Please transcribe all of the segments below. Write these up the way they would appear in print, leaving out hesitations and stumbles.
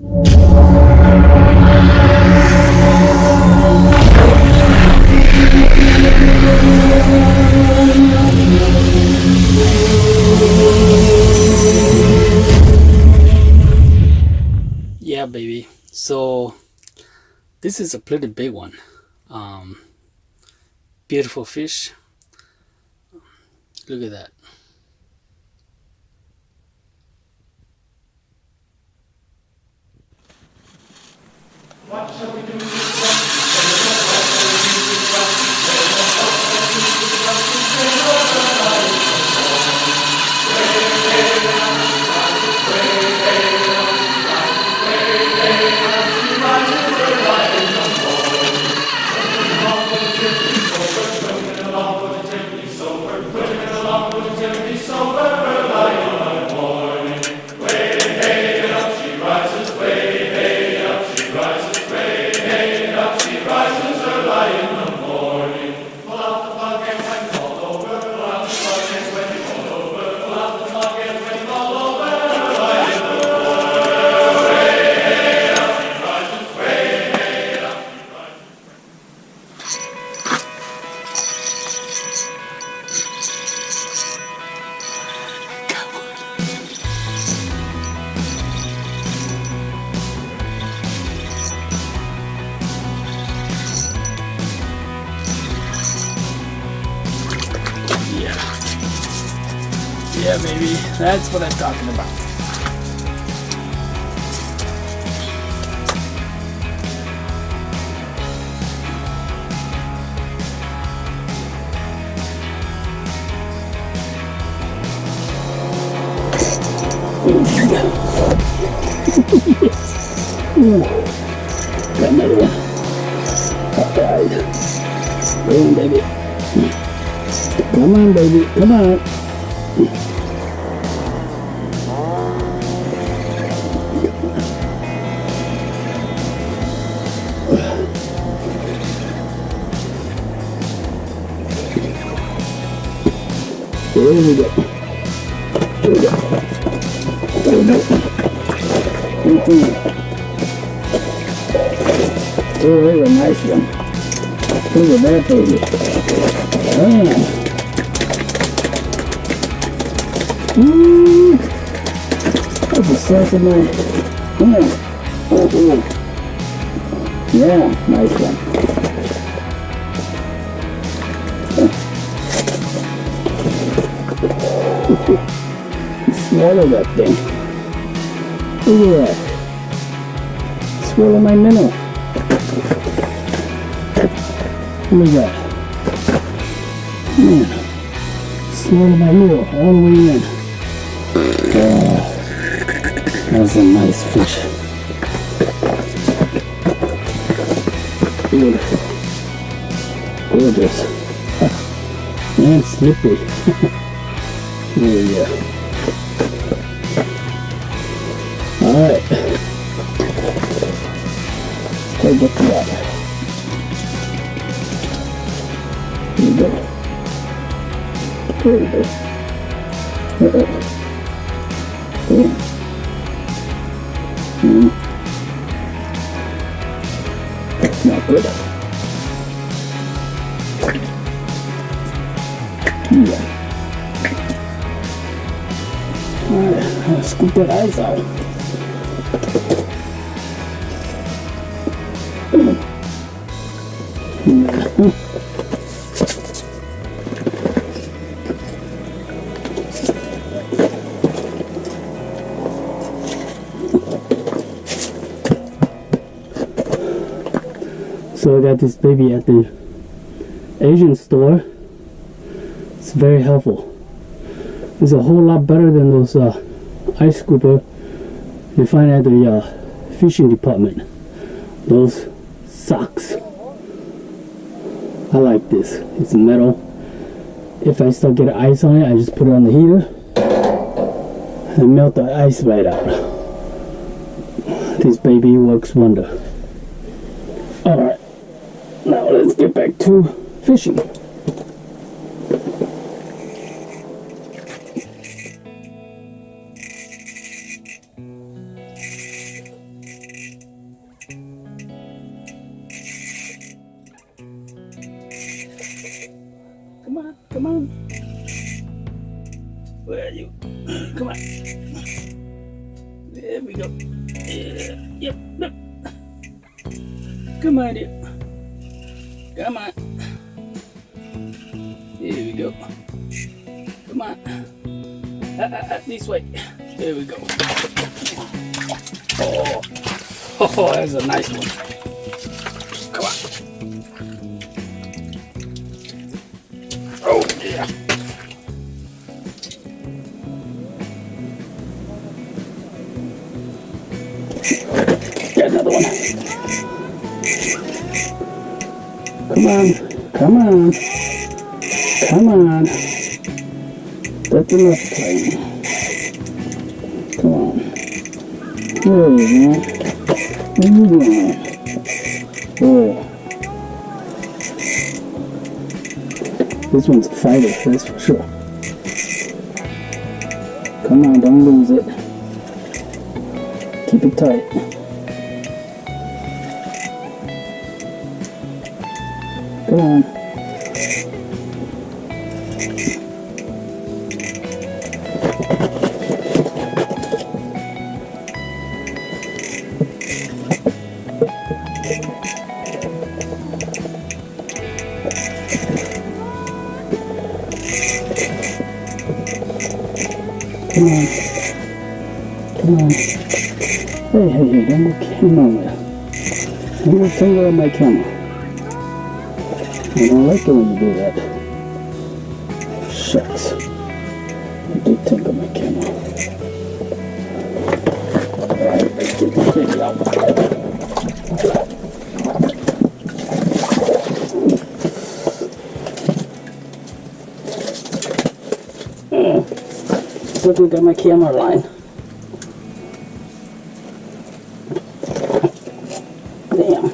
Yeah, baby. So this is a pretty big one. Beautiful fish. Look at that. What shall we do? Yeah, baby. That's what I'm talking about. Got another one. Alright. Boom, baby. Come on, baby. Come on. There we go. There we go. There we go. Oh, there's a nice one. Look at that, baby. That's a sensible. Yeah, nice one. Swallow that thing. Look at that. Swallow my minnow. Look at that. Swallow my minnow all the way in. That's a nice fish. Good. Gorgeous. And slippery. There we go. Alright. Let's go get to that. There we go. There we go. Not good. Yeah. Alright, let's scoop that eyes out. So I got this baby at the Asian store. It's very helpful. It's a whole lot better than those ice scooper you find at the fishing department. Those sucks. I like this. It's metal. If I start getting ice on it, I just put it on the heater and melt the ice right out. This baby works wonder. Alright, now let's get back to fishing. Come on. Where are you? Come on. There we go. Yeah. Yep. Look. Come on, dear. Come on. Here we go. Come on. This way. There we go. Oh, that's a nice one. Come on. Oh, yeah. Got another one. Come on. Come on. Come on. That's enough playing. Come on. There you go. Where you going? Oh. This one's a fighter, that's for sure. Come on, don't lose it. Keep it tight. Come on. Come on. Come on. Hey, don't go camera there. Don't go finger on my camera. I don't like it when you do that. Shucks. I did think of my camera. Alright, let's get the thing out. Looking at my camera line. Damn.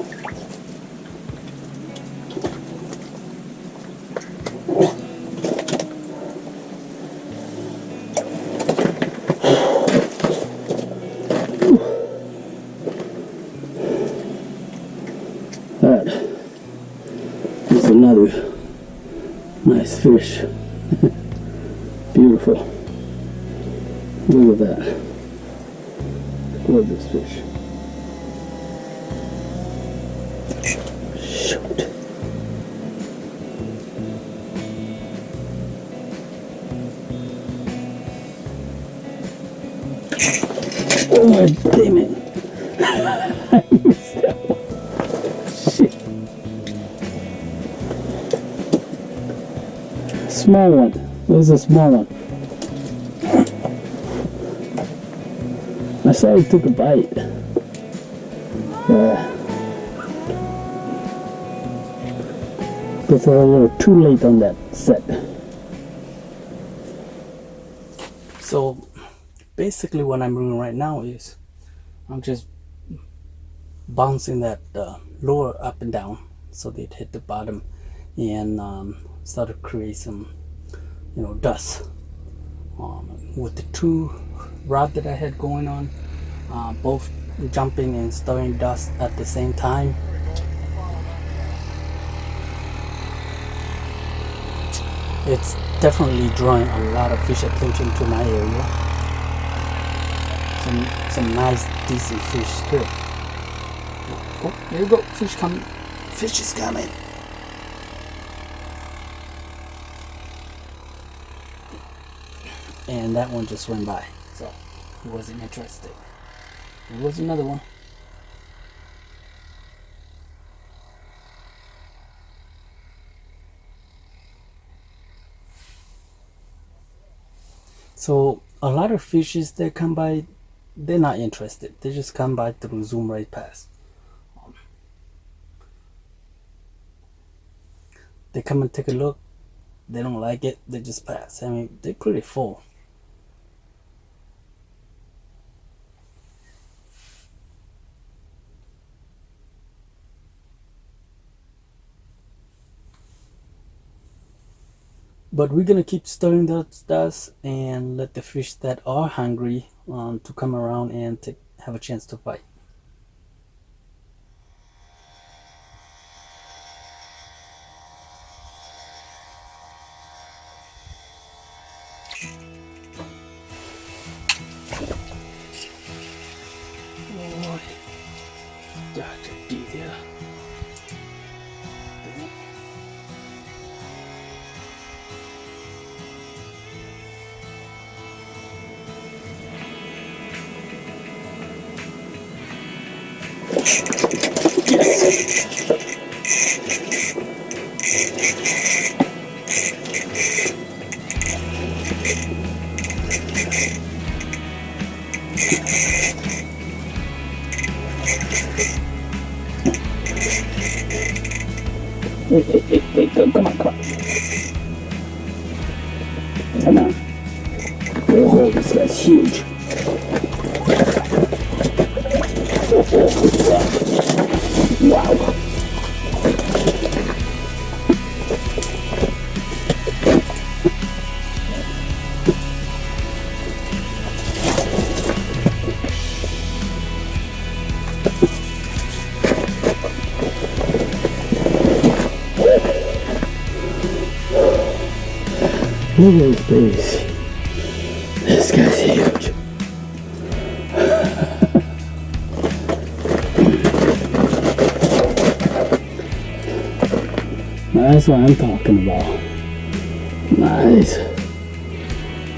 That is another nice fish. Beautiful. Look at that. Gorgeous fish. Shoot. Oh, damn it. I missed that one. Shit. Small one. There's a small one. I saw he took a bite. Guess I was a little too late on that set. So basically what I'm doing right now is I'm just bouncing that lure up and down so that it hit the bottom and start to create some, dust. With the two rod that I had going on, both jumping and stirring dust at the same time. It's definitely drawing a lot of fish attention to my area. Some nice decent fish too. Oh, there you go, fish coming. Fish is coming. And that one just went by, so he wasn't interested. There was another one. So a lot of fishes that come by, they're not interested. They just come by through zoom right past. They come and take a look. They don't like it. They just pass. I mean, they're pretty full. But we're gonna keep stirring that dust and let the fish that are hungry to come around and have a chance to fight. Boy, Dr. D there. Hey, come on. Come on. Oh, this guy's huge. Wow. Look at his face. This guy's huge. Now that's what I'm talking about. Nice.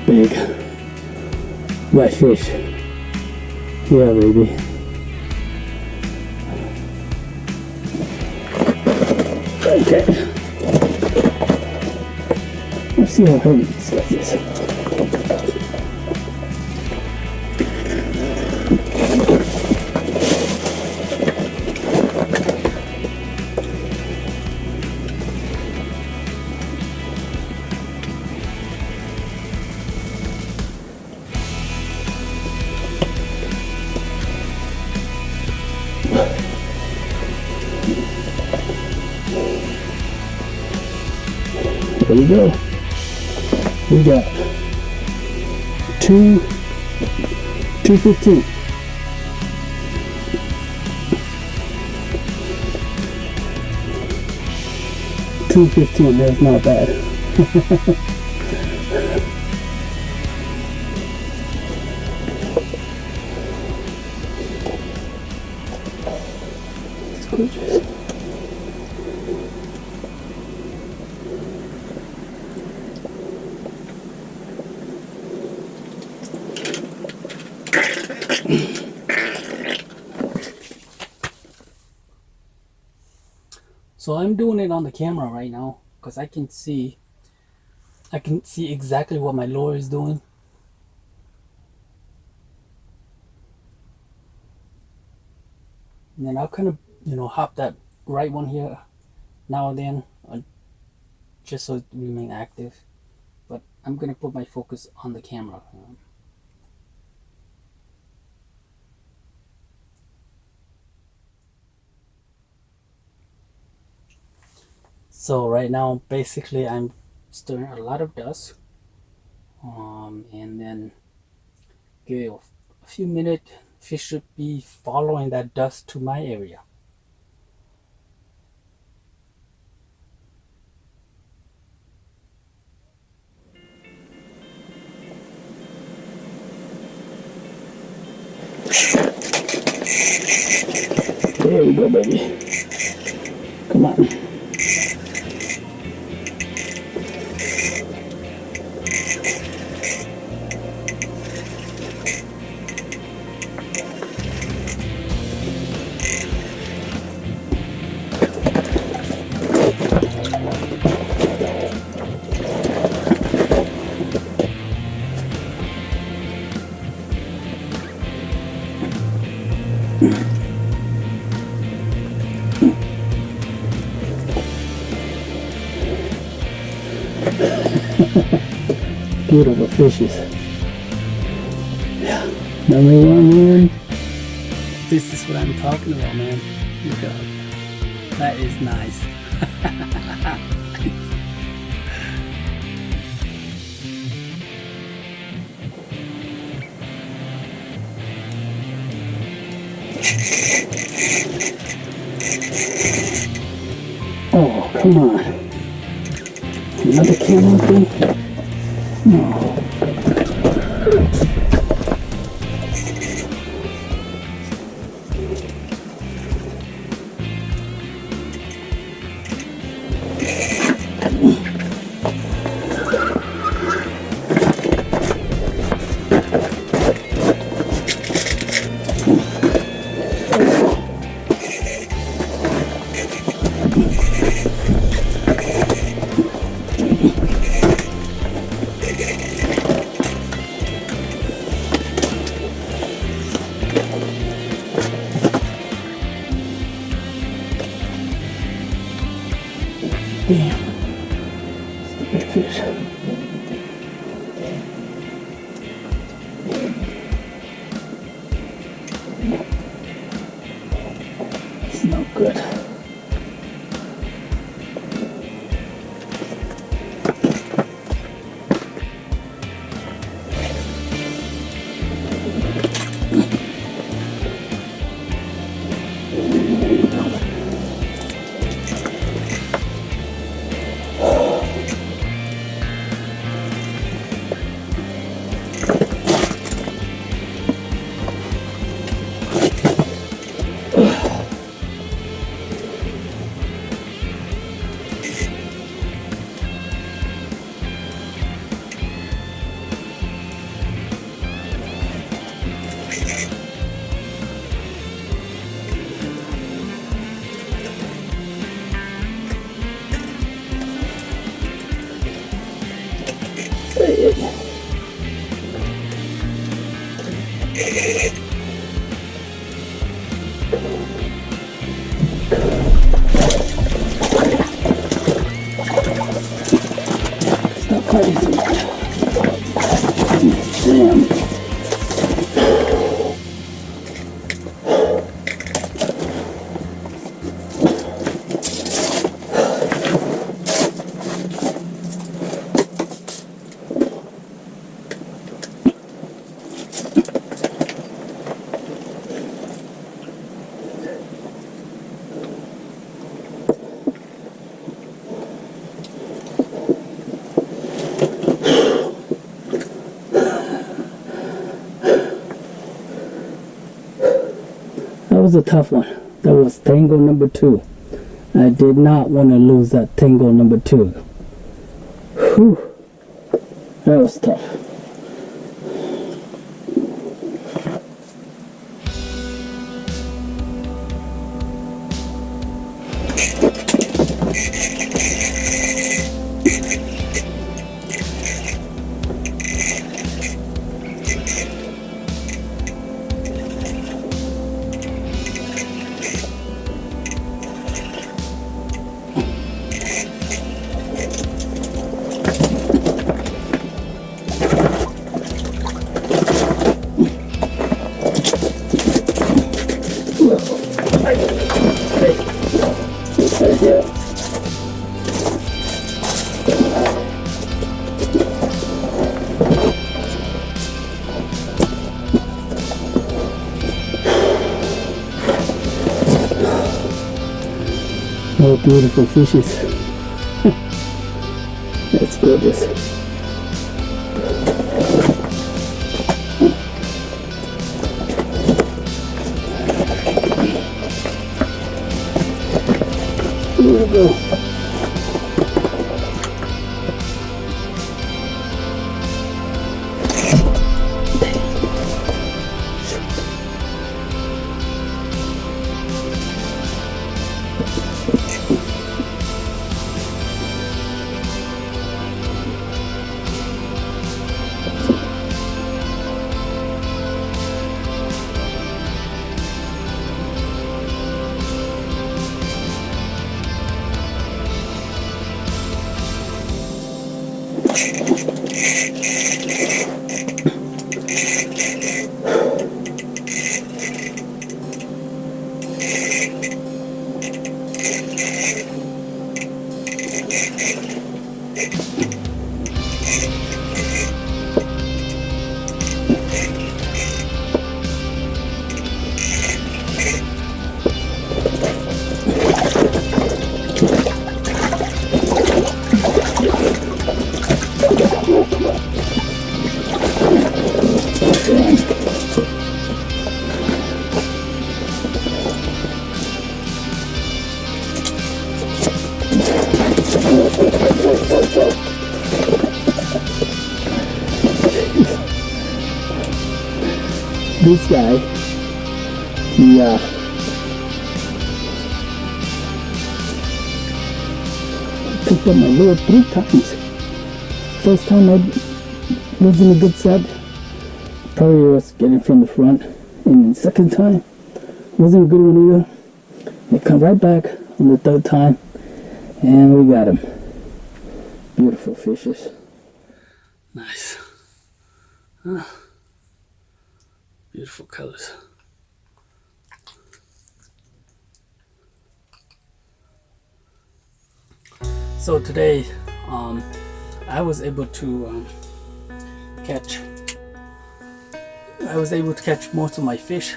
Big whitefish. Yeah, baby. Okay. Let's see how heavy this guy is. There we go. We got 215. $2.15, that's not bad. It's gorgeous. So I'm doing it on the camera right now because I can see exactly what my lure is doing. And then I'll kind of, hop that right one here now and then, just so it remain active. But I'm gonna put my focus on the camera. So right now, basically, I'm stirring a lot of dust, and then give it a few minutes. Fish should be following that dust to my area. There we go, baby. Come on. Beautiful fishes. Yeah. Number one, man. This is what I'm talking about, man. Look at that. That is nice. Oh, come on. Another camera thing? No. Damn. It's the big fish. It's not good. Stop fighting so much. Damn. That was a tough one. That was tango number 2. I did not want to lose that tango number 2. Whew. That was tough. Oh, beautiful fishes. That's gorgeous. Here we go. This guy, he picked up my lure 3 times. First time I was in a good set, probably was getting from the front, and the second time wasn't a good one either. They come right back on the 3rd time, And we got them. Beautiful fishes. Nice. Beautiful colors. So today I was able to catch most of my fish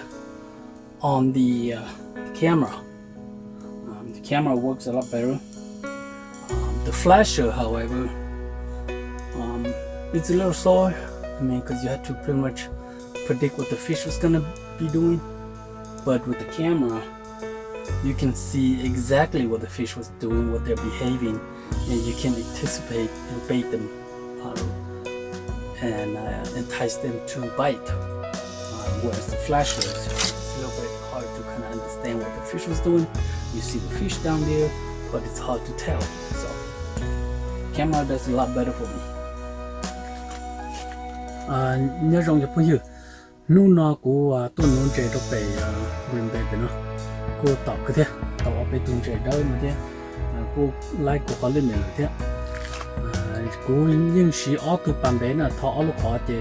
on the camera. The camera works a lot better. The flasher, however, it's a little slower. I mean, because you have to pretty much predict what the fish was gonna be doing. But with the camera, you can see exactly what the fish was doing, what they're behaving, and you can anticipate and bait them and entice them to bite. Whereas the flasher is a little bit hard to kind of understand what the fish was doing. You see the fish down there, but it's hard to tell. So camera does a lot better for me. Nhớ rằng nhập bây giờ nu nó của tuần nón trẻ đó về green baby nó cô tao cái thế tao ở bên tuần trẻ đó mà thế cô like cô có lên này thế cô những sĩ ở từ bàn bé là thọ lúc họ thì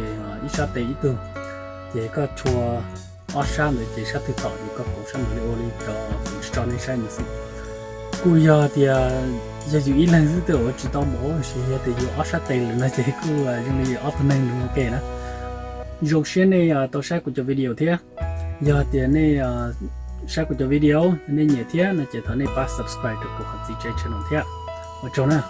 ít sao để ít tương thì có chùa ở sang rồi thì sao từ tao thì có cổ sang rồi đi cho nên sai mình cô giờ thì giờ dù ít lần thứ tự chỉ tao bỏ thì thì dù ở sát tiền là nó chỉ cô dùng đi ở bên này đúng ok đó rồi xem này tao sai của cho video thế giờ thì này sai của cho video nên nhớ thế là chỉ thằng này bắt subscribe được của TxivTsev channel thế ở chỗ nào